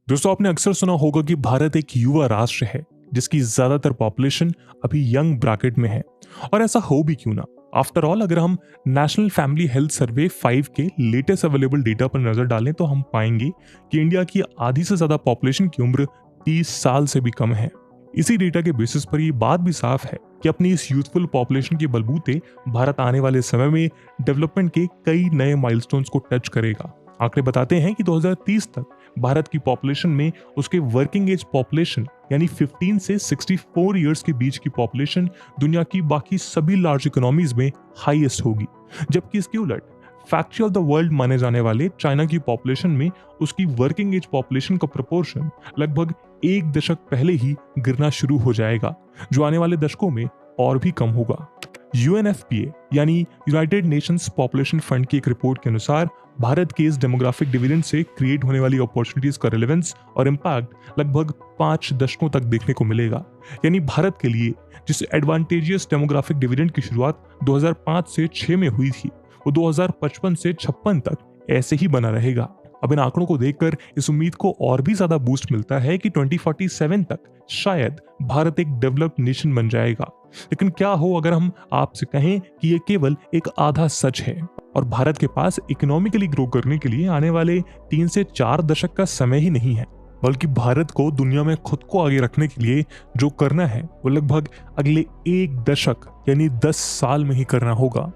दोस्तों, आपने अक्सर सुना होगा कि भारत एक युवा राष्ट्र है जिसकी ज्यादातर पॉपुलेशन अभी यंग ब्रैकेट में है। और ऐसा हो भी क्यों ना। आफ्टर ऑल, अगर हम नेशनल फैमिली हेल्थ सर्वे 5 के लेटेस्ट अवेलेबल डेटा पर नजर डालें तो हम पाएंगे कि इंडिया की आधी से ज्यादा पॉपुलेशन की उम्र 30 साल से भी कम है। इसी डेटा के बेसिस पर यह बात भी साफ है कि अपनी इस यूथफुल पॉपुलेशन के बलबूते भारत आने वाले समय में डेवलपमेंट के कई नए माइलस्टोन्स को टच करेगा। आंकड़े बताते हैं कि 2030 तक भारत की पॉपुलेशन में उसके वर्किंग एज पॉपुलेशन यानी 15 से 64 इयर्स के बीच की पॉपुलेशन दुनिया की बाकी सभी लार्ज इकोनॉमीज में हाईएस्ट होगी। जबकि इसके उलट फैक्ट्री ऑफ द वर्ल्ड माने जाने वाले चाइना की पॉपुलेशन में उसकी वर्किंग एज पॉपुलेशन का प्रोपोर्शन लगभग एक दशक पहले ही गिरना शुरू हो जाएगा, जो आने वाले दशकों में और भी कम होगा। UNFPA यानी यूनाइटेड नेशंस पॉपुलेशन फंड की एक रिपोर्ट के अनुसार भारत के इस डेमोग्राफिक डिविडेंड से क्रिएट होने वाली अपॉर्चुनिटीज का रिलेवेंस और इम्पैक्ट लगभग 5 दशकों तक देखने को मिलेगा। यानी भारत के लिए जिस एडवांटेजियस डेमोग्राफिक डिविडेंड की शुरुआत 2005 से 6 में हुई थी, वो 2055 से 56 तक ऐसे ही बना रहेगा। अब इन आंकड़ों को देखकर इस उम्मीद को और भी ज्यादा बूस्ट मिलता है कि 2047 तक शायद भारत एक डेवलप्ड नेशन बन जाएगा। लेकिन क्या हो अगर हम आपसे कहें कि ये केवल एक आधा सच है और भारत के पास इकोनॉमिकली ग्रो करने के लिए आने वाले 3 से 4 दशक का समय ही नहीं है, बल्कि भारत को दुनिया में खुद को आगे रखने के लिए जो करना है वो लगभग अगले 1 दशक यानी 10 साल में ही करना होगा,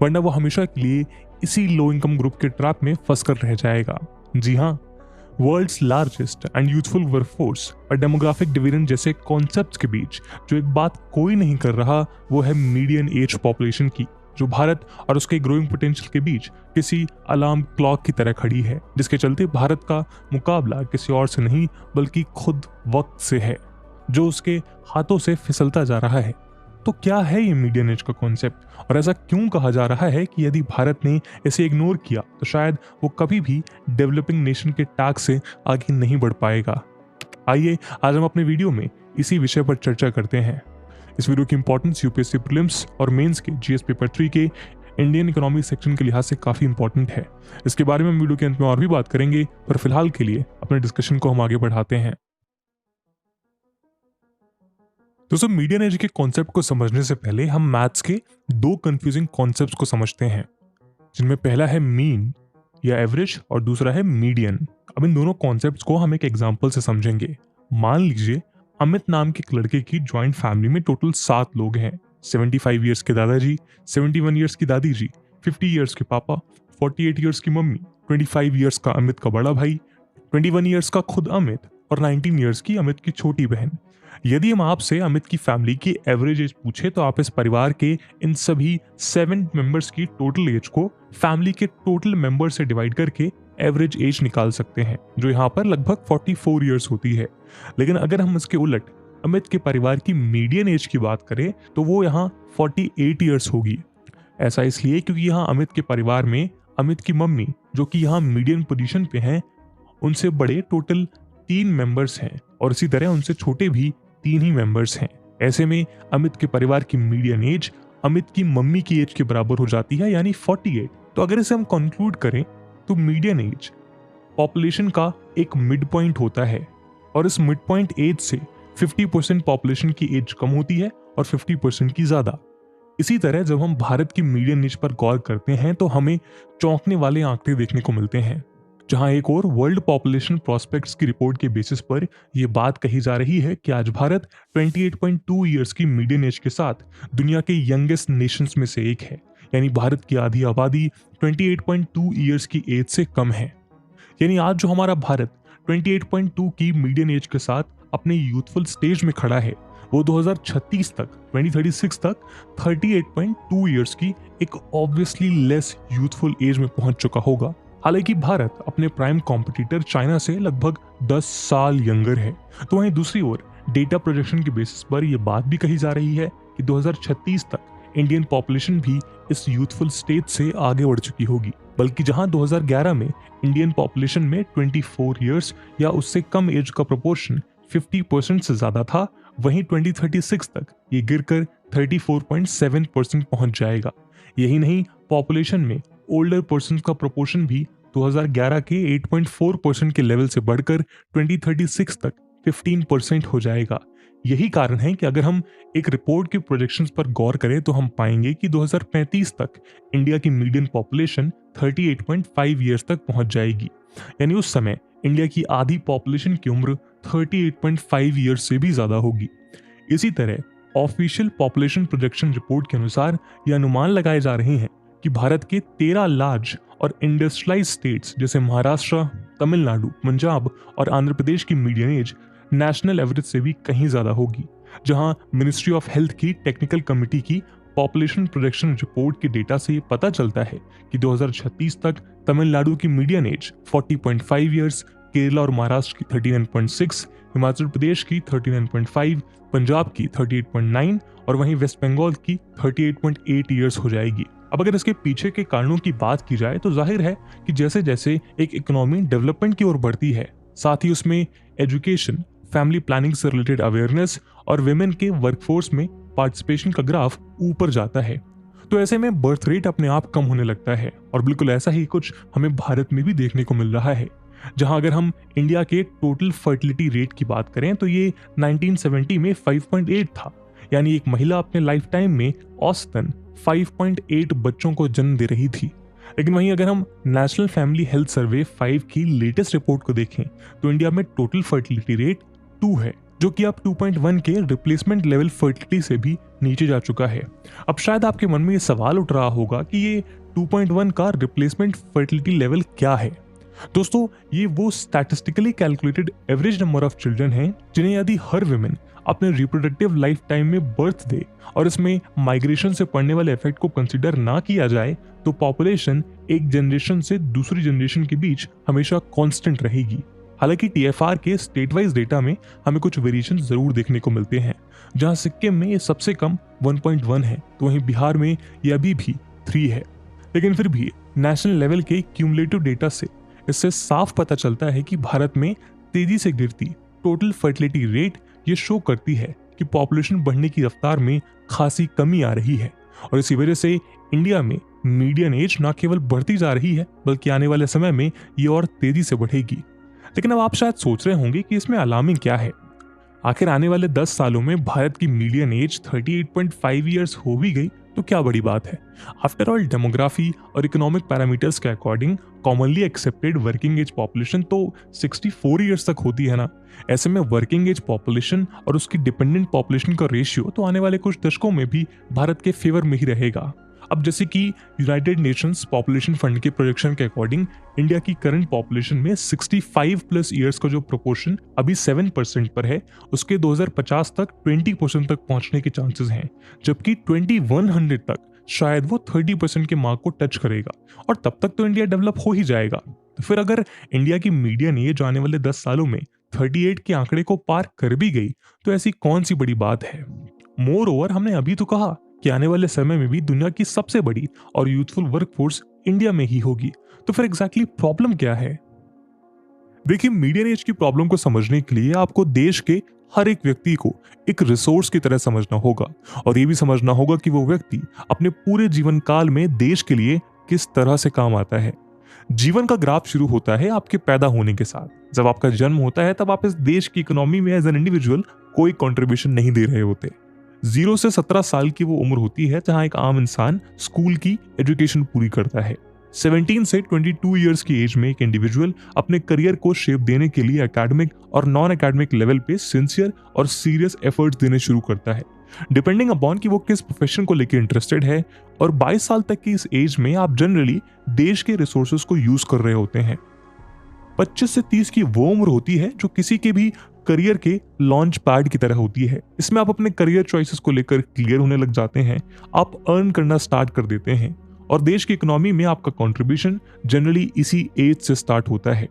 वरना वो हमेशा के लिए इसी लो इनकम ग्रुप के ट्रैप में फंस कर रह जाएगा। जी हाँ, world's largest and youthful workforce और डेमोग्राफिक डिविडेंड जैसे कॉन्सेप्ट्स के बीच जो एक बात कोई नहीं कर रहा वो है मीडियन एज पॉपुलेशन की, जो भारत और उसके ग्रोइंग पोटेंशियल के बीच किसी अलार्म क्लॉक की तरह खड़ी है, जिसके चलते भारत का मुकाबला किसी और से नहीं बल्कि खुद वक्त से है, जो उसके हाथों से फिसलता जा रहा है। तो क्या है ये मीडियन एज का कॉन्सेप्ट और ऐसा क्यों कहा जा रहा है कि यदि भारत ने इसे इग्नोर किया तो शायद वो कभी भी डेवलपिंग नेशन के टैग से आगे नहीं बढ़ पाएगा। आइए आज हम अपने वीडियो में इसी विषय पर चर्चा करते हैं। इस वीडियो की इंपॉर्टेंस यूपीएससी प्रीलिम्स और मेंस के जीएस पेपर 3 के इंडियन इकोनॉमी सेक्शन के लिहाज से काफी इंपॉर्टेंट है। इसके बारे में हम वीडियो के अंत में और भी बात करेंगे, पर फिलहाल के लिए अपने डिस्कशन को हम आगे बढ़ाते हैं। दोस्तों, मीडियन एज के कॉन्सेप्ट को समझने से पहले हम मैथ्स के 2 कंफ्यूजिंग कॉन्सेप्ट्स को समझते हैं, जिनमें पहला है मीन या एवरेज और दूसरा है मीडियन। अब इन दोनों कॉन्सेप्ट्स को हम एक एग्जांपल से समझेंगे। मान लीजिए अमित नाम के एक लड़के की ज्वाइंट फैमिली में टोटल 7 लोग हैं। 75 ईयर्स के दादाजी, 71 ईयर्स की दादी जी, 50 ईयर्स के पापा, 48 ईयर्स की मम्मी, 25 ईयर्स का अमित का बड़ा भाई, 21 ईयर्स का खुद अमित और 19 ईयर्स की अमित की छोटी बहन। यदि हम आपसे अमित की फैमिली की एवरेज एज पूछे तो आप इस परिवार के इन सभी 7 मेंबर्स की टोटल एज को फैमिली के टोटल मेंबर से डिवाइड करके एवरेज एज निकाल सकते हैं, जो यहाँ पर लगभग 44 ईयर्स होती है। लेकिन अगर हम इसके उलट अमित के परिवार की मीडियन एज की बात करें तो वो यहाँ 48 ईयर्स होगी। ऐसा इसलिए क्योंकि यहाँ अमित के परिवार में अमित की मम्मी, जो कि यहाँ मीडियन पोजीशन पे हैं, उनसे बड़े टोटल 3 मेंबर्स हैं और इसी तरह उनसे छोटे भी 3 ही मेंबर्स हैं। ऐसे में अमित के परिवार की मीडियन एज अमित की मम्मी की एज के बराबर हो जाती है, यानी 48। तो अगर इसे हम कंक्लूड करें तो मीडियन एज पॉपुलेशन का एक मिड पॉइंट होता है और इस मिड पॉइंट एज से 50% पॉपुलेशन की एज कम होती है और 50% की ज्यादा। इसी तरह जब हम भारत की मीडियन एज पर गौर करते हैं तो हमें चौंकने वाले आंकड़े देखने को मिलते हैं, जहां एक और वर्ल्ड पॉपुलेशन प्रोस्पेक्ट्स की रिपोर्ट के बेसिस पर यह बात कही जा रही है कि आज भारत 28.2 ईयर्स की मीडियन एज के साथ दुनिया के यंगेस्ट नेशंस में से एक है। यानी भारत की आधी आबादी 28.2 ईयर्स की एज से कम है। यानी आज जो हमारा भारत 28.2 की मीडियन एज के साथ अपने यूथफुल स्टेज में खड़ा है, वो 2036 तक 2036 तक 38.2 ईयर्स की एक ऑब्वियसली लेस यूथफुल एज में पहुंच चुका होगा। हालांकि भारत अपने प्राइम कॉम्पिटिटर चाइना से लगभग 10 साल यंगर है। तो वहीं दूसरी ओर डेटा प्रोजेक्शन के बेसिस पर यह बात भी कही जा रही है कि 2036 तक इंडियन पॉपुलेशन भी इस यूथफुल स्टेज से आगे बढ़ चुकी होगी। बल्कि जहां 2011 में इंडियन पॉपुलेशन में 24 इयर्स या उससे कम एज का प्रोपोर्शन 50% से ज्यादा था, वहीं 2036 तक ये गिरकर 34.7% पहुंच जाएगा। यही नहीं, पॉपुलेशन में ओल्डर पर्सन का प्रोपोर्शन भी 2011 के 8.4% के लेवल से बढ़कर 2036 तक 15% हो जाएगा। यही कारण है कि अगर हम एक रिपोर्ट के प्रोजेक्शंस पर गौर करें तो हम पाएंगे कि 2035 तक इंडिया की मीडियन पॉपुलेशन 38.5 ईयर्स तक पहुंच जाएगी। यानी उस समय इंडिया की आधी पॉपुलेशन की उम्र 38.5 ईयर्स से भी ज्यादा होगी। इसी तरह ऑफिशियल पॉपुलेशन प्रोजेक्शन रिपोर्ट के अनुसार ये अनुमान लगाए जा रहे हैं कि भारत के 13 लार्ज और इंडस्ट्रियलाइज स्टेट्स जैसे महाराष्ट्र, तमिलनाडु, पंजाब और आंध्र प्रदेश की मीडियन एज नेशनल एवरेज से भी कहीं ज्यादा होगी। जहां मिनिस्ट्री ऑफ हेल्थ की टेक्निकल कमिटी की पॉपुलेशन प्रोजेक्शन रिपोर्ट के डेटा से पता चलता है कि 2036 तक तमिलनाडु की मीडियन एज 40.5 ईयर्स, केरला और महाराष्ट्र की 39.6, हिमाचल प्रदेश की 39.5, पंजाब की 38.9 और वहीं वेस्ट बंगाल की 38.8 ईयर्स हो जाएगी। अब अगर इसके पीछे के कारणों की बात की जाए तो जाहिर है कि जैसे जैसे एक इकोनॉमी डेवलपमेंट की ओर बढ़ती है, साथ ही उसमें एजुकेशन, फैमिली प्लानिंग से रिलेटेड अवेयरनेस और विमेन के वर्कफोर्स में पार्टिसिपेशन का ग्राफ ऊपर जाता है। तो ऐसे में बर्थ रेट अपने आप कम होने लगता है और बिल्कुल ऐसा ही कुछ हमें भारत में भी देखने को मिल रहा है। जहां अगर हम इंडिया के टोटल फर्टिलिटी रेट की बात करें तो ये 1970 में 5.8 था, यानी एक महिला अपने लाइफ टाइम में औसतन 5.8 बच्चों को जन्म दे रही थी। लेकिन वहीं अगर हम नेशनल फैमिली हेल्थ सर्वे 5 की लेटेस्ट रिपोर्ट को देखें तो इंडिया में टोटल फर्टिलिटी रेट 2 है, जो कि अब 2.1 के रिप्लेसमेंट लेवल फर्टिलिटी से भी नीचे जा चुका है। अब शायद आपके मन में ये सवाल उठ रहा होगा कि ये 2.1 का रिप्लेसमेंट फर्टिलिटी लेवल क्या है। दोस्तों, ये वो statistically calculated average number of children हैं जिन्हें यदि हर विमेन अपने रिप्रोडक्टिव लाइफ टाइम में बर्थ दे और इसमें माइग्रेशन से पड़ने वाले इफेक्ट को कंसीडर ना किया जाए तो पॉपुलेशन एक जनरेशन से दूसरी जनरेशन के बीच हमेशा कांस्टेंट रहेगी। हालांकि टीएफआर के स्टेट वाइज डेटा में हमें कुछ वेरिएशन जरूर देखने को मिलते हैं। जहां सिक्किम में ये सबसे कम 1.1 है तो वहीं बिहार में ये अभी भी 3 है। लेकिन फिर भी नेशनल लेवल के क्यूमुलेटिव डेटा से इससे साफ पता चलता है कि भारत में तेजी से गिरती टोटल फर्टिलिटी रेट ये शो करती है कि पॉपुलेशन बढ़ने की रफ्तार में खासी कमी आ रही है और इसी वजह से इंडिया में मीडियन एज न केवल बढ़ती जा रही है बल्कि आने वाले समय में ये और तेजी से बढ़ेगी। लेकिन अब आप शायद सोच रहे होंगे कि इसमें अलार्मिंग क्या है। आखिर आने वाले 10 सालों में भारत की मीडियन एज 38.5 ईयर्स हो भी गई तो क्या बड़ी बात है। आफ्टर ऑल डेमोग्राफी और इकोनॉमिक पैरामीटर्स के according commonly accepted working age population तो 64 ईयर्स तक होती है ना। ऐसे में वर्किंग एज पॉपुलेशन और उसकी डिपेंडेंट पॉपुलेशन का रेशियो तो आने वाले कुछ दशकों में भी भारत के फेवर में ही रहेगा। अब जैसे कि यूनाइटेड नेशंस पॉपुलेशन फंड के प्रोजेक्शन के अकॉर्डिंग इंडिया की करंट पॉपुलेशन में 65 प्लस ईयर्स का जो प्रोपोर्शन अभी 7% पर है, उसके 2050 तक 20% तक पहुंचने के चांसेस हैं, जबकि 2100 तक शायद वो 30% के मार्क को टच करेगा और तब तक तो इंडिया डेवलप हो ही जाएगा। तो फिर अगर इंडिया की मीडियन एज आने वाले 10 सालों में 38 के आंकड़े को पार कर भी गई तो ऐसी कौन सी बड़ी बात है। मोर ओवर हमने अभी तो कहा कि आने वाले समय में भी दुनिया की सबसे बड़ी और यूथफुल वर्कफोर्स इंडिया में ही होगी। तो फिर एग्जैक्टली प्रॉब्लम क्या है। देखिए, मीडियन एज की प्रॉब्लम को समझने के लिए आपको देश के हर एक व्यक्ति को एक रिसोर्स की तरह समझना होगा और ये भी समझना होगा कि वो व्यक्ति अपने पूरे जीवन काल में देश के लिए किस तरह से काम आता है। जीवन का ग्राफ शुरू होता है आपके पैदा होने के साथ। जब आपका जन्म होता है तब आप इस देश की इकोनॉमी में एज एन इंडिविजुअल कोई कंट्रीब्यूशन नहीं दे रहे होते। 0 से 17 साल की वो उम्र होती है जहां एक आम इंसान स्कूल की एजुकेशन पूरी करता है। 17 से 22 इयर्स की एज में एक इंडिविजुअल अपने करियर को शेप देने के लिए एकेडमिक और नॉन एकेडमिक लेवल पे सिंसियर और सीरियस एफर्ट्स देने शुरू करता है, डिपेंडिंग अपॉन कि वो किस प्रोफेशन को लेकर इंटरेस्टेड है। और 22 साल तक की इस एज में आप जनरली देश के रिसोर्सेज को यूज कर रहे होते हैं। 25 से 30 की वो उम्र होती है जो किसी के भी करियर के लॉन्च पैड की तरह होती है। इसमें आप अपने करियर चॉइसेस को लेकर क्लियर होने लग जाते हैं, आप अर्न करना स्टार्ट कर देते हैं और देश की इकोनॉमी में आपका कंट्रीब्यूशन जनरली इसी एज से स्टार्ट होता है।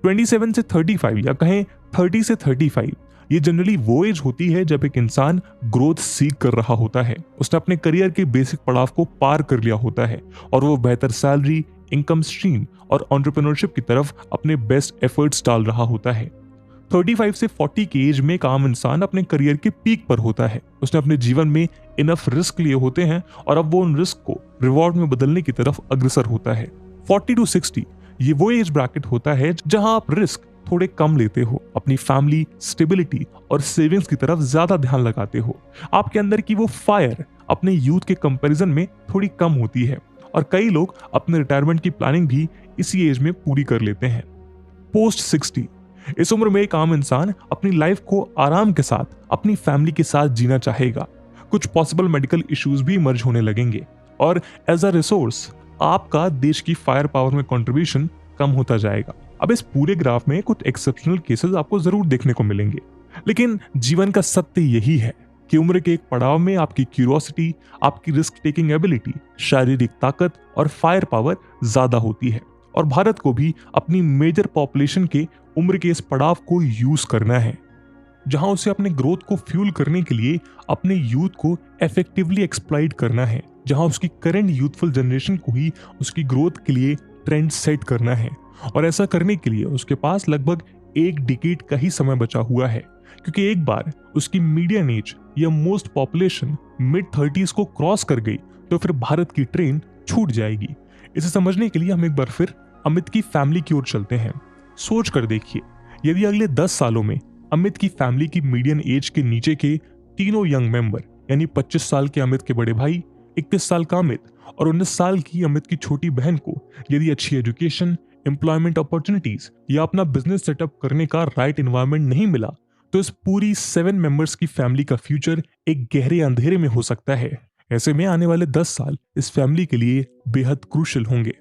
27 से 35 या कहें 30 से 35 ये जनरली वो एज होती है जब एक इंसान ग्रोथ सीख कर रहा होता है, उसने अपने करियर के बेसिक पड़ाव को पार कर लिया होता है और वो बेहतर सैलरी, इनकम स्ट्रीम और एंटरप्रेन्योरशिप की तरफ अपने बेस्ट एफर्ट्स डाल रहा होता है। 35 से 40 की एज में एक आम इंसान अपने करियर के पीक पर होता है, उसने अपने जीवन में इनफ रिस्क लिए होते हैं और अब वो उन रिस्क को रिवॉर्ड में बदलने की तरफ अग्रसर होता है। 40 to 60 ये वो एज ब्रैकेट होता है जहां आप रिस्क थोड़े कम लेते हो, अपनी फैमिली स्टेबिलिटी और सेविंग्स की तरफ ज्यादा ध्यान लगाते हो। आपके अंदर की वो फायर अपने यूथ के कंपैरिजन में थोड़ी कम होती है और कई लोग अपने रिटायरमेंट की प्लानिंग भी इसी एज में पूरी कर लेते हैं। पोस्ट 60, इस उम्र में एक आम इंसान अपनी लाइफ को आराम के साथ अपनी फैमिली के साथ जीना चाहेगा। कुछ पॉसिबल मेडिकल इश्यूज भी इमर्ज होने लगेंगे और एज अ रिसोर्स आपका देश की फायर पावर में कंट्रीब्यूशन कम होता जाएगा। अब इस पूरे ग्राफ में कुछ एक्सेप्शनल केसेस आपको जरूर देखने को मिलेंगे, लेकिन जीवन का सत्य यही है कि उम्र के एक पड़ाव में आपकी क्यूरियोसिटी, आपकी रिस्क टेकिंग एबिलिटी, शारीरिक ताकत और फायर पावर ज्यादा होती है। और भारत को भी अपनी मेजर पॉपुलेशन के उम्र के इस पड़ाव को यूज करना है, जहां उसे अपने ग्रोथ को फ्यूल करने के लिए अपने यूथ को इफेक्टिवली एक्सप्लॉइट करना है, जहां उसकी करंट यूथफुल जनरेशन को ही उसकी ग्रोथ के लिए ट्रेंड सेट करना है। और ऐसा करने के लिए उसके पास लगभग एक डिकेड का ही समय बचा हुआ है, क्योंकि एक बार उसकी मीडियन एज या मोस्ट पॉपुलेशन मिड 30s को क्रॉस कर गई तो फिर भारत की ट्रेन छूट जाएगी। इसे समझने के लिए हम एक बार फिर अमित की फैमिली की ओर चलते हैं। सोच कर देखिए, यदि अगले 10 सालों में अमित की फैमिली की मीडियन एज के नीचे के तीनों यंग मेंबर यानी 25 साल के अमित के बड़े भाई, 21 साल का अमित और 19 साल की अमित की छोटी बहन को यदि अच्छी एजुकेशन, एम्प्लॉयमेंट अपॉर्चुनिटीज या अपना बिजनेस सेटअप करने का राइट एनवायरनमेंट नहीं मिला, तो इस पूरी 7 मेंबर्स की फैमिली का फ्यूचर एक गहरे अंधेरे में हो सकता है। ऐसे में आने वाले 10 साल इस फैमिली के लिए बेहद क्रूशियल होंगे।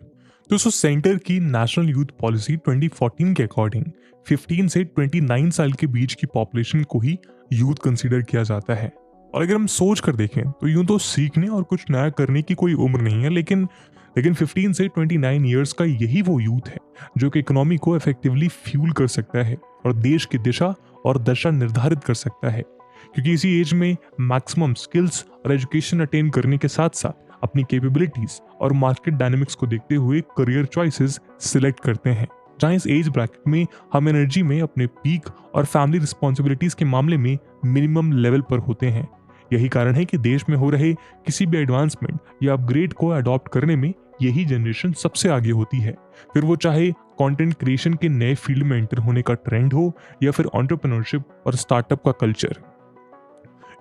दोस्तों, सेंटर की नेशनल यूथ पॉलिसी 2014 के अकॉर्डिंग 15 से 29 साल के बीच की पॉपुलेशन को ही यूथ कंसीडर किया जाता है। और अगर हम सोच कर देखें तो यूं तो सीखने और कुछ नया करने की कोई उम्र नहीं है, लेकिन 15 से 29 ईयर्स का यही वो यूथ है जो कि इकोनॉमी को इफेक्टिवली फ्यूल कर सकता है और देश की दिशा और दशा निर्धारित कर सकता है, क्योंकि इसी एज में मैक्सिमम स्किल्स और एजुकेशन अटेन करने के साथ साथ अपनी कैपेबिलिटीज और मार्केट डायनेमिक्स को देखते हुए करियर चॉइसेस सिलेक्ट करते हैं। जहां इस एज ब्रैकेट में हम एनर्जी में अपने पीक और फैमिली रिस्पॉन्सिबिलिटीज के मामले में मिनिमम लेवल पर होते हैं। यही कारण है कि देश में हो रहे किसी भी एडवांसमेंट या अपग्रेड को अडॉप्ट करने में यही जनरेशन सबसे आगे होती है, फिर वो चाहे कंटेंट क्रिएशन के नए फील्ड में एंटर होने का ट्रेंड हो या फिर एंटरप्रेन्योरशिप और स्टार्टअप का कल्चर।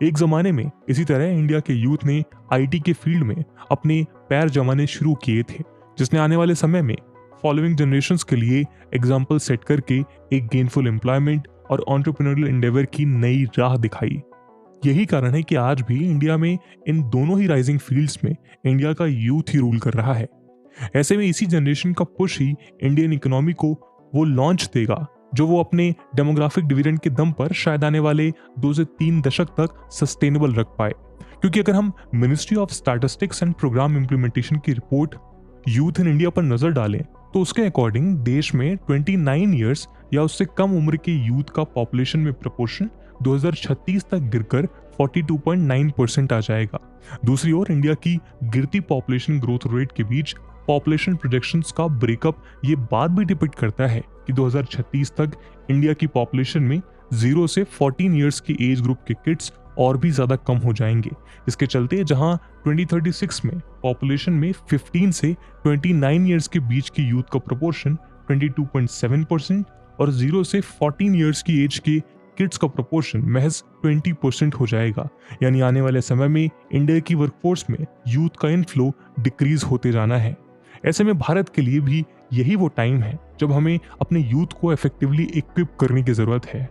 एक जमाने में इसी तरह इंडिया के यूथ ने आईटी के फील्ड में अपने पैर जमाने शुरू किए थे, जिसने आने वाले समय में फॉलोइंग जनरेशंस के लिए एग्जाम्पल सेट करके एक गेनफुल एम्प्लॉयमेंट और एंटरप्रेन्योरियल एंडेवर की नई राह दिखाई। यही कारण है कि आज भी इंडिया में इन दोनों ही राइजिंग फील्ड्स में इंडिया का यूथ ही रूल कर रहा है। ऐसे में इसी जनरेशन का पुश ही इंडियन इकोनॉमी को वो लॉन्च देगा जो वो अपने डेमोग्राफिक डिविडेंड के दम पर शायद आने वाले 2 से 3 दशक तक सस्टेनेबल रख पाए। क्योंकि अगर हम ministry of statistics and programme implementation की रिपोर्ट यूथ इन इंडिया पर नजर डालें तो उसके अकॉर्डिंग देश में 29 ईयर्स या उससे कम उम्र के यूथ का पॉपुलेशन में प्रपोर्शन 2036 तक गिरकर 42.9% आ जाएगा। दूसरी ओर इंडिया की गिरती पॉपुलेशन ग्रोथ रेट के बीच पॉपुलेशन प्रोजेक्शंस का ब्रेकअप ये बात भी डिपिक्ट करता है कि 2036 तक इंडिया की पॉपुलेशन में 0 से 14 इयर्स की एज ग्रुप के किड्स और भी ज्यादा कम हो जाएंगे। इसके चलते जहां 2036 में पॉपुलेशन में 15 से 29 इयर्स के बीच की यूथ का प्रोपोर्शन 22.7% और 0 से 14 इयर्स की एज के किड्स का प्रोपोर्शन महज 20% हो जाएगा। यानी आने वाले समय में इंडिया की वर्कफोर्स में यूथ का इनफ्लो डिक्रीज होते जाना है। ऐसे में भारत के लिए भी यही वो टाइम है जब हमें अपने यूथ को इफेक्टिवली इक्विप करने की जरूरत है।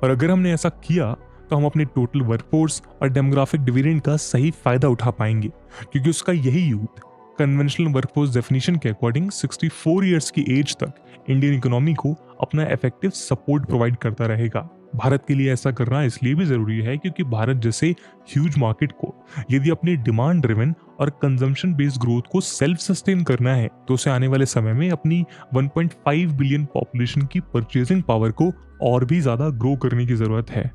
और अगर हमने ऐसा किया तो हम अपने टोटल वर्कफोर्स और डेमोग्राफिक डिविडेंड का सही फायदा उठा पाएंगे, क्योंकि उसका यही यूथ कन्वेंशनल वर्कफोर्स डेफिनेशन के अकॉर्डिंग 64 इयर्स की एज तक इंडियन इकोनॉमी को अपना इफेक्टिव सपोर्ट प्रोवाइड करता रहेगा। भारत के लिए ऐसा करना इसलिए भी जरूरी है क्योंकि भारत जैसे ह्यूज मार्केट को यदि अपनी डिमांड ड्रिवन और कंजम्पशन बेस्ड ग्रोथ को सेल्फ सस्टेन करना है तो उसे आने वाले समय में अपनी 1.5 बिलियन पॉपुलेशन की परचेजिंग पावर को और भी ज्यादा ग्रो करने की जरूरत है।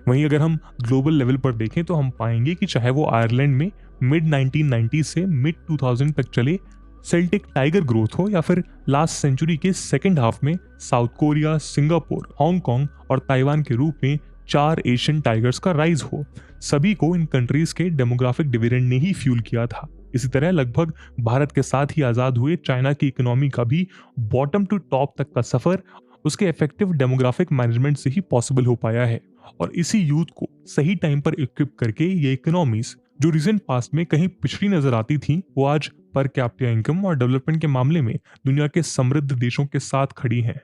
वहीं अगर हम ग्लोबल लेवल पर देखें तो हम पाएंगे कि चाहे वो आयरलैंड में मिड 1990 से मिड 2000 तक चले सेल्टिक टाइगर ग्रोथ हो या फिर लास्ट सेंचुरी के सेकेंड हाफ में साउथ कोरिया, सिंगापुर, हांगकांग और ताइवान के रूप में 4 एशियन टाइगर्स का राइज हो, सभी को इन कंट्रीज के डेमोग्राफिक डिविडेंड ने ही फ्यूल किया था। इसी तरह लगभग भारत के साथ ही आजाद हुए चाइना की इकोनॉमी का भी बॉटम टू टॉप तक का सफर उसके इफेक्टिव डेमोग्राफिक मैनेजमेंट से ही पॉसिबल हो पाया है। और इसी यूथ को सही टाइम पर इक्विप करके ये इकोनॉमीज जो रिसेंट पास्ट में कहीं पिछड़ी नजर आती थी, वो आज पर कैपिटा इनकम और डेवलपमेंट के मामले में दुनिया के समृद्ध देशों के साथ खड़ी हैं।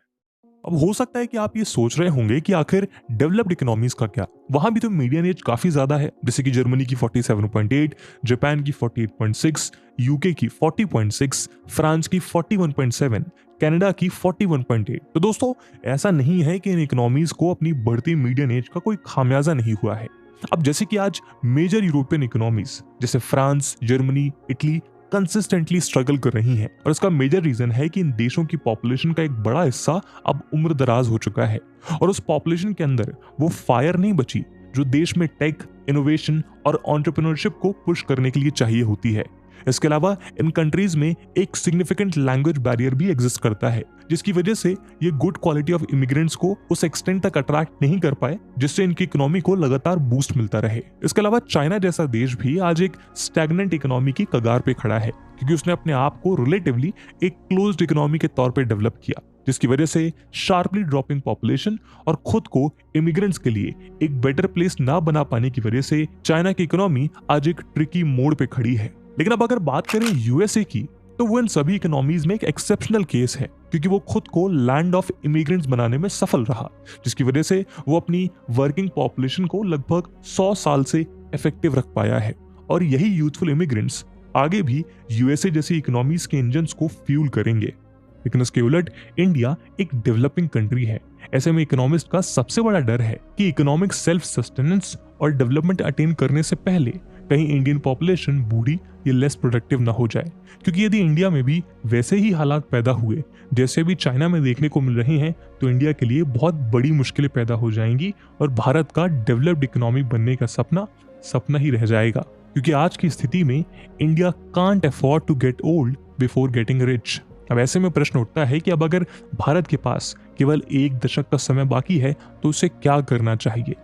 अब हो सकता है कि आप ये सोच रहे होंगे कि आखिर डेवलप्ड इकोनॉमीज का क्या, वहां भी तो मीडियन एज काफी ज्यादा है, जैसे कि जर्मनी की 47.8, जापान की 48.6, यूके की 40.6, फ्रांस की 41.7, कनाडा की 41.8। तो दोस्तों, ऐसा नहीं है कि इन इकोनॉमीज को अपनी बढ़ती मीडियन एज का कोई खामियाजा नहीं हुआ है। अब जैसे कि आज मेजर यूरोपियन इकोनॉमीज जैसे France, Germany, Italy consistently struggle कर रही हैं, और इसका मेजर रीजन है कि इन देशों की पॉपुलेशन का एक बड़ा हिस्सा अब उम्र दराज हो चुका है, और उस पॉपुलेशन के अंदर वो फायर नहीं बची जो देश में टेक, इनोवेशन और एंटरप्रेन्योरशिप को पुश करने के लिए चाहिए होती है। इसके अलावा इन कंट्रीज में एक सिग्निफिकेंट लैंग्वेज बैरियर भी एग्जिस्ट करता है, जिसकी वजह से ये गुड क्वालिटी ऑफ इमिग्रेंट्स को उस एक्सटेंट तक अट्रैक्ट नहीं कर पाए जिससे इनकी इकोनॉमी को लगातार बूस्ट मिलता रहे। इसके अलावा चाइना जैसा देश भी आज एक स्टैग्नेंट इकोनॉमी की कगार पे खड़ा है, क्योंकि उसने अपने आप को रिलेटिवली एक क्लोज्ड इकोनॉमी के तौर पे डेवलप किया, जिसकी वजह से शार्पली ड्रॉपिंग पॉपुलेशन और खुद को इमिग्रेंट्स के लिए एक बेटर प्लेस ना बना पाने की वजह से चाइना की इकोनॉमी आज एक ट्रिकी मोड़ पे खड़ी है। लेकिन अब अगर बात करें यूएसए की, तो वो इन सभी इकोनॉमीज में एक एक्सेप्शनल केस है, क्योंकि वो खुद को लैंड ऑफ इमिग्रेंट्स बनाने में सफल रहा, जिसकी वजह से वो अपनी वर्किंग पॉपुलेशन को लगभग 100 साल से इफेक्टिव रख पाया है। और यही यूथफुल इमिग्रेंट्स आगे भी यूएसए जैसी इकोनॉमीज के इंजन्स को फ्यूल करेंगे। लेकिन इसके उलट इंडिया एक डेवलपिंग कंट्री है। ऐसे में इकोनॉमिस्ट का सबसे बड़ा डर है कि इकोनॉमिक सेल्फ सस्टेनेंस और डेवलपमेंट अटेन करने से पहले कहीं इंडियन पॉपुलेशन बूढ़ी या लेस प्रोडक्टिव ना हो जाए, क्योंकि यदि इंडिया में भी वैसे ही हालात पैदा हुए जैसे भी चाइना में देखने को मिल रहे हैं, तो इंडिया के लिए बहुत बड़ी मुश्किलें पैदा हो जाएंगी और भारत का डेवलप्ड इकोनॉमी बनने का सपना ही रह जाएगा। क्योंकि आज की स्थिति में India can't afford to get old before getting rich. अब ऐसे में प्रश्न उठता है कि अब अगर भारत के पास केवल 1 दशक का समय बाकी है तो उसे क्या करना चाहिए।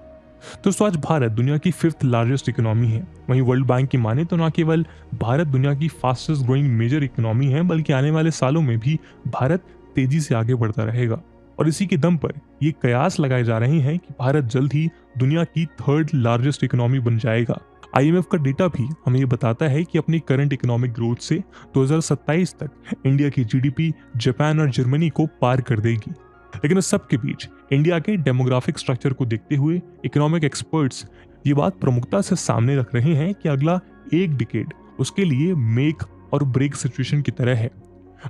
दोस्तों, आज भारत दुनिया की 5th लार्जेस्ट इकोनॉमी है। वहीं वर्ल्ड बैंक की माने तो न केवल भारत दुनिया की फास्टेस्ट ग्रोइंग मेजर इकोनॉमी है, बल्कि आने वाले सालों में भी भारत तेजी से आगे बढ़ता रहेगा। और इसी के दम पर ये कयास लगाए जा रहे हैं कि भारत जल्द ही दुनिया की 3rd लार्जेस्ट इकोनॉमी बन जाएगा। IMF का डेटा भी हमें ये बताता है कि अपनी करंट इकोनॉमिक ग्रोथ से 2027 तक इंडिया की GDP जापान और जर्मनी को पार कर देगी। लेकिन इस सब के बीच इंडिया के डेमोग्राफिक स्ट्रक्चर को देखते हुए इकोनॉमिक एक्सपर्ट्स ये बात प्रमुखता से सामने रख रहे हैं कि अगला 1 डिकेड उसके लिए मेक और ब्रेक सिचुएशन की तरह है।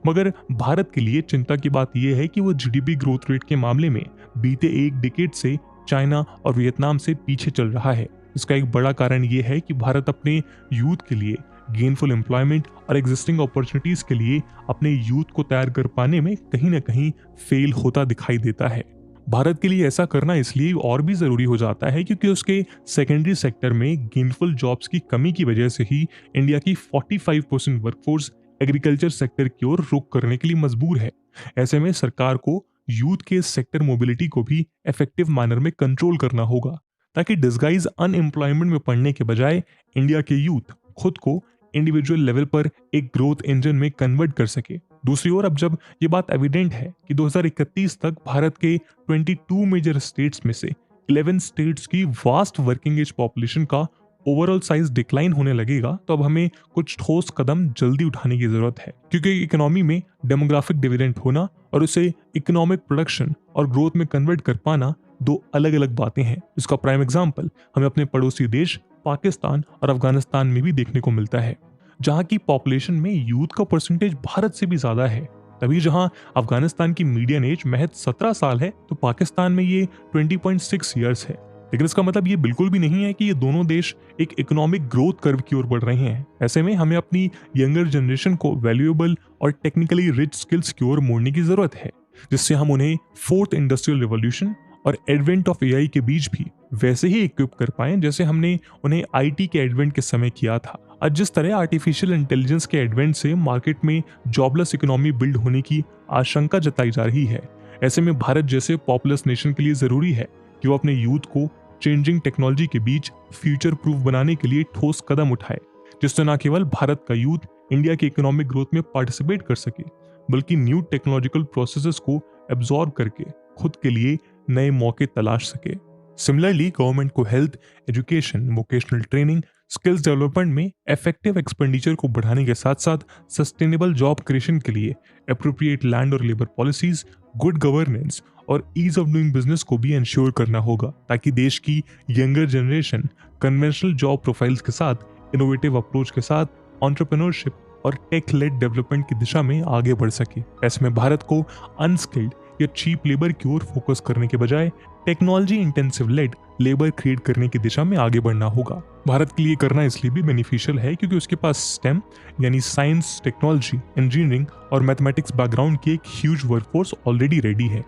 मगर भारत के लिए चिंता की बात यह है कि वो GDP ग्रोथ रेट के मामले में बीते 1 डिकेड से चाइना और वियतनाम से पीछे चल रहा है। इसका एक बड़ा कारण ये है कि भारत अपने यूथ के लिए गेनफुल एम्प्लॉयमेंट और एग्जिस्टिंग अपॉर्चुनिटीज के लिए अपने यूथ को तैयार कर पाने में कहीं ना कहीं फेल होता दिखाई देता है। भारत के लिए ऐसा करना इसलिए और भी जरूरी हो जाता है क्योंकि उसके सेकेंडरी सेक्टर में गेनफुल जॉब्स की कमी की वजह से ही इंडिया की 45% वर्कफोर्स एग्रीकल्चर सेक्टर की ओर रुख करने के लिए मजबूर है। ऐसे में सरकार को यूथ के सेक्टर मोबिलिटी को भी इफेक्टिव मैनर में कंट्रोल करना होगा, ताकि डिस्गाइज अनएम्प्लॉयमेंट में पड़ने के बजाय इंडिया के यूथ खुद को इंडिविजुअल लेवल पर एक ग्रोथ इंजन में कन्वर्ट कर सके। दूसरी ओर अब जब ये बात एविडेंट है कि 2031 तक भारत के 22 मेजर स्टेट्स में से 11 स्टेट्स की वास्ट वर्किंग एज पॉपुलेशन का ओवरऑल साइज डिक्लाइन होने लगेगा, तो अब हमें कुछ ठोस कदम जल्दी उठाने की जरूरत है। क्योंकि इकोनॉमी में डेमोग्राफिक डिविडेंड होना और उसे इकोनॉमिक प्रोडक्शन और ग्रोथ में कन्वर्ट कर पाना 2 अलग अलग बातें हैं। इसका प्राइम एग्जाम्पल हमें अपने पड़ोसी देश पाकिस्तान और अफगानिस्तान में भी देखने को मिलता है, जहां की पॉपुलेशन में यूथ का परसेंटेज भारत से भी ज्यादा है। तभी जहां अफगानिस्तान की मीडियन एज महज 17 साल है, तो पाकिस्तान में ये 20.6 ईयर्स है। लेकिन इसका मतलब ये बिल्कुल भी नहीं है कि ये दोनों देश एक इकोनॉमिक ग्रोथ कर्व की ओर बढ़ रहे हैं। ऐसे में हमें अपनी यंगर जनरेशन को वैल्यूएबल और टेक्निकली रिच स्किल्स की ओर मोड़ने की जरूरत है, जिससे हम उन्हें 4th इंडस्ट्रियल रिवॉल्यूशन और एडवेंट ऑफ AI के बीच भी वैसे ही इक्विप कर पाएं जैसे हमने उन्हें IT के एडवेंट के समय किया था। आज जिस तरह आर्टिफिशियल इंटेलिजेंस के एडवेंट से मार्केट में जॉबलेस इकोनॉमी बिल्ड होने की आशंका जताई जा रही है, ऐसे में भारत जैसे पॉपुलस नेशन के लिए जरूरी है कि वो अपने यूथ को चेंजिंग टेक्नोलॉजी के बीच फ्यूचर प्रूफ बनाने के लिए ठोस कदम उठाए, जिससे न केवल भारत का यूथ इंडिया के इकोनॉमिक ग्रोथ में पार्टिसिपेट कर सके, बल्कि न्यू टेक्नोलॉजिकल प्रोसेसेस को एब्जॉर्ब करके खुद के लिए नए मौके तलाश सके। सिमिलरली गवर्नमेंट को health, education, vocational training, skills development में इफेक्टिव एक्सपेंडिचर को बढ़ाने के साथ साथ सस्टेनेबल जॉब क्रिएशन के लिए एप्रोप्रिएट लैंड और लेबर पॉलिसीज, गुड गवर्नेंस और ईज ऑफ डूइंग बिजनेस को भी इंश्योर करना होगा, ताकि देश की younger generation conventional job profiles के साथ, इनोवेटिव अप्रोच के साथ एंटरप्रेन्योरशिप और टेक लेड डेवलपमेंट की दिशा में आगे बढ़ सके। ऐसे में भारत को अनस्किल्ड या चीप लेबर की ओर फोकस करने के बजाय technology intensive led labour create करने की दिशा में आगे बढ़ना होगा। भारत के लिए करना इसलिए भी बेनिफिशियल है क्योंकि उसके पास स्टेम यानी साइंस, टेक्नोलॉजी, इंजीनियरिंग और मैथमेटिक्स बैकग्राउंड की एक ह्यूज वर्कफोर्स ऑलरेडी रेडी है।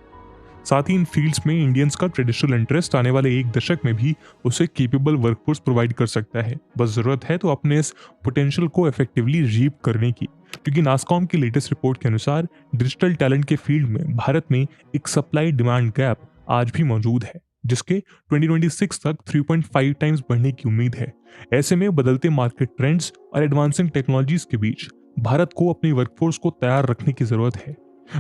साथ ही इन फील्ड्स में इंडियंस का ट्रेडिशनल इंटरेस्ट आने वाले एक दशक में भी उसे केपेबल वर्कफोर्स प्रोवाइड कर सकता है। बस जरूरत है तो अपने इस पोटेंशियल को इफेक्टिवली रीप करने की, क्योंकि नासकॉम की लेटेस्ट रिपोर्ट के अनुसार डिजिटल टैलेंट के फील्ड में भारत में एक सप्लाई डिमांड गैप आज भी मौजूद है, जिसके 2026 तक 3.5 टाइम्स बढ़ने की उम्मीद है। ऐसे में बदलते मार्केट ट्रेंड्स और एडवांसिंग टेक्नोलॉजीज के बीच भारत को अपनी वर्कफोर्स को तैयार रखने की जरूरत है।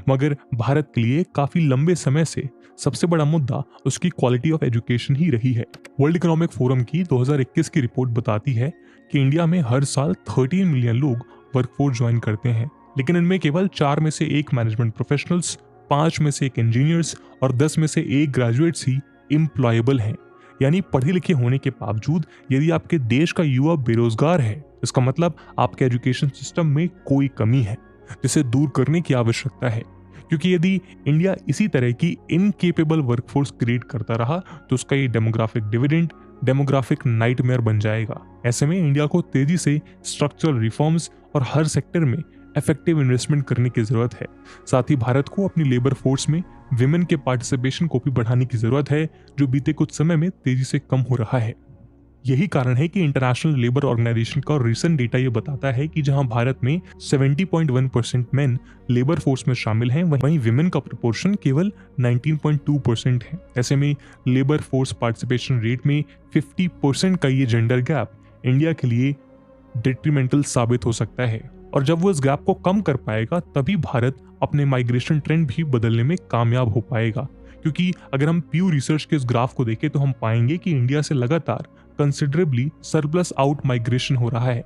मगर भारत के लिए काफी लंबे समय से सबसे बड़ा मुद्दा उसकी क्वालिटी ऑफ एजुकेशन ही रही है। वर्ल्ड इकोनॉमिक फोरम की 2021 की रिपोर्ट बताती है कि इंडिया में हर साल 13 मिलियन लोग वर्कफोर्स ज्वाइन करते हैं, लेकिन इनमें केवल 4 में से 1 मैनेजमेंट प्रोफेशनल्स, 5 में से 1 इंजीनियर्स और 10 में से 1 ग्रेजुएट्स ही एम्प्लॉयबल हैं। यानी पढ़े लिखे होने के बावजूद यदि आपके देश का युवा बेरोजगार है, इसका मतलब आपके एजुकेशन सिस्टम में कोई कमी है जिसे दूर करने की आवश्यकता है। क्योंकि यदि इंडिया इसी तरह की इनकेपेबल वर्कफोर्स क्रिएट करता रहा तो उसका ये डेमोग्राफिक डिविडेंड डेमोग्राफिक नाइटमेयर बन जाएगा। ऐसे में इंडिया को तेजी से स्ट्रक्चरल रिफॉर्म्स और हर सेक्टर में इफेक्टिव इन्वेस्टमेंट करने की जरूरत है। साथ ही भारत को अपनी लेबर फोर्स में विमेन के पार्टिसिपेशन को भी बढ़ाने की जरूरत है, जो बीते कुछ समय में तेजी से कम हो रहा है। यही कारण है कि इंटरनेशनल लेबर ऑर्गेनाइजेशन का रिसेंट डेटा ये बताता है कि जहां भारत में 70.1% मेन लेबर फोर्स में शामिल हैं, वहीं विमेन का प्रोपोर्शन केवल 19.2% है। ऐसे में लेबर फोर्स पार्टिसिपेशन रेट में 50% का ये जेंडर गैप इंडिया के लिए डिट्रीमेंटल साबित हो सकता है, और जब वो इस गैप को कम कर पाएगा तभी भारत अपने माइग्रेशन ट्रेंड भी बदलने में कामयाब हो पाएगा। क्योंकि अगर हम प्यू रिसर्च के इस ग्राफ को देखें तो हम पाएंगे कि इंडिया से लगातार कंसिडरेबली सरप्लस आउट माइग्रेशन हो रहा है,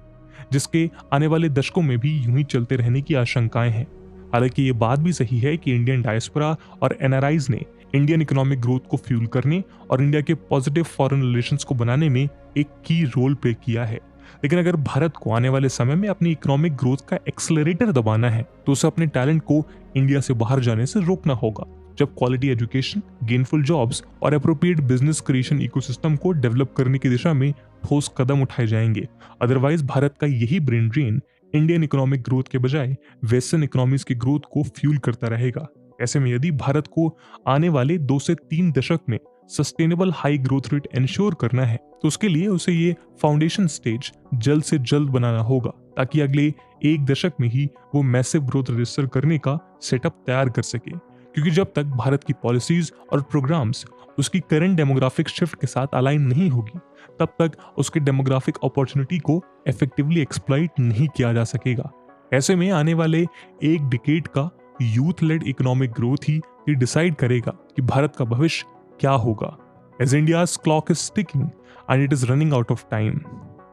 जिसके आने वाले दशकों में भी यूं ही चलते रहने की आशंकाएं हैं। हालांकि ये बात भी सही है कि इंडियन डायस्पोरा और एनआरआईज ने इंडियन इकोनॉमिक ग्रोथ को फ्यूल करने और इंडिया के पॉजिटिव फॉरेन रिलेशंस को बनाने में एक की रोल प्ले किया है। लेकिन अगर भारत को आने वाले समय में अपनी इकोनॉमिक ग्रोथ का एक्सेलरेटर दबाना है तो उसे अपने टैलेंट को इंडिया से बाहर जाने से रोकना होगा। जब क्वालिटी एजुकेशन, गेनफुल जॉब्स और एप्रोप्रिएट बिजनेस क्रिएशन इकोसिस्टम को डेवलप करने की दिशा में ठोस कदम उठाए जाएंगे। अदरवाइज भारत का यही brain drain Indian economic growth के बजाय वेस्टर्न इकोनॉमीज की ग्रोथ को फ्यूल करता रहेगा। ऐसे में यदि भारत को आने वाले 2 से 3 दशक में sustainable high growth rate ensure करना है तो उसके लिए उसे ये फाउंडेशन स्टेज जल्द से जल्द बनाना होगा, ताकि अगले 1 दशक में ही वो मैसिव ग्रोथ रजिस्टर करने का सेटअप तैयार कर सके। क्योंकि जब तक भारत की पॉलिसीज और प्रोग्राम्स उसकी करंट डेमोग्राफिक शिफ्ट के साथ अलाइन नहीं होगी, तब तक उसके डेमोग्राफिक अपॉर्चुनिटी को इफेक्टिवली एक्सप्लॉइट नहीं किया जा सकेगा। ऐसे में आने वाले 1 डिकेड का यूथ लेड इकोनॉमिक ग्रोथ ही ये डिसाइड करेगा कि भारत का भविष्य क्या होगा। As India's clock is ticking and it is running out of time.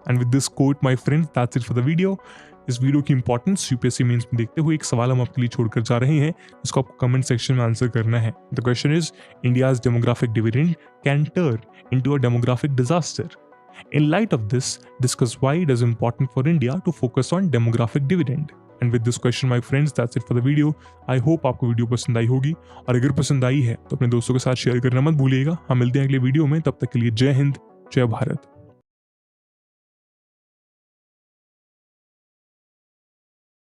And with this quote, my friends, that's it for the video. इस वीडियो की इंपॉर्टेंस यूपीएससी मेंस में देखते हुए एक सवाल हम आपके लिए छोड़कर जा रहे हैं, जिसको आपको कमेंट सेक्शन में आंसर करना है। The question is, India's demographic dividend can turn into a demographic disaster. In light of this, discuss why it is important for India to focus on demographic dividend. And with this question, my friends, that's it for the video. I hope आपको video पसंद आई होगी, और अगर पसंद आई है तो अपने दोस्तों के साथ शेयर करना मत भूलिएगा। हम मिलते हैं अगले वीडियो में, तब तक के लिए जय हिंद, जय भारत।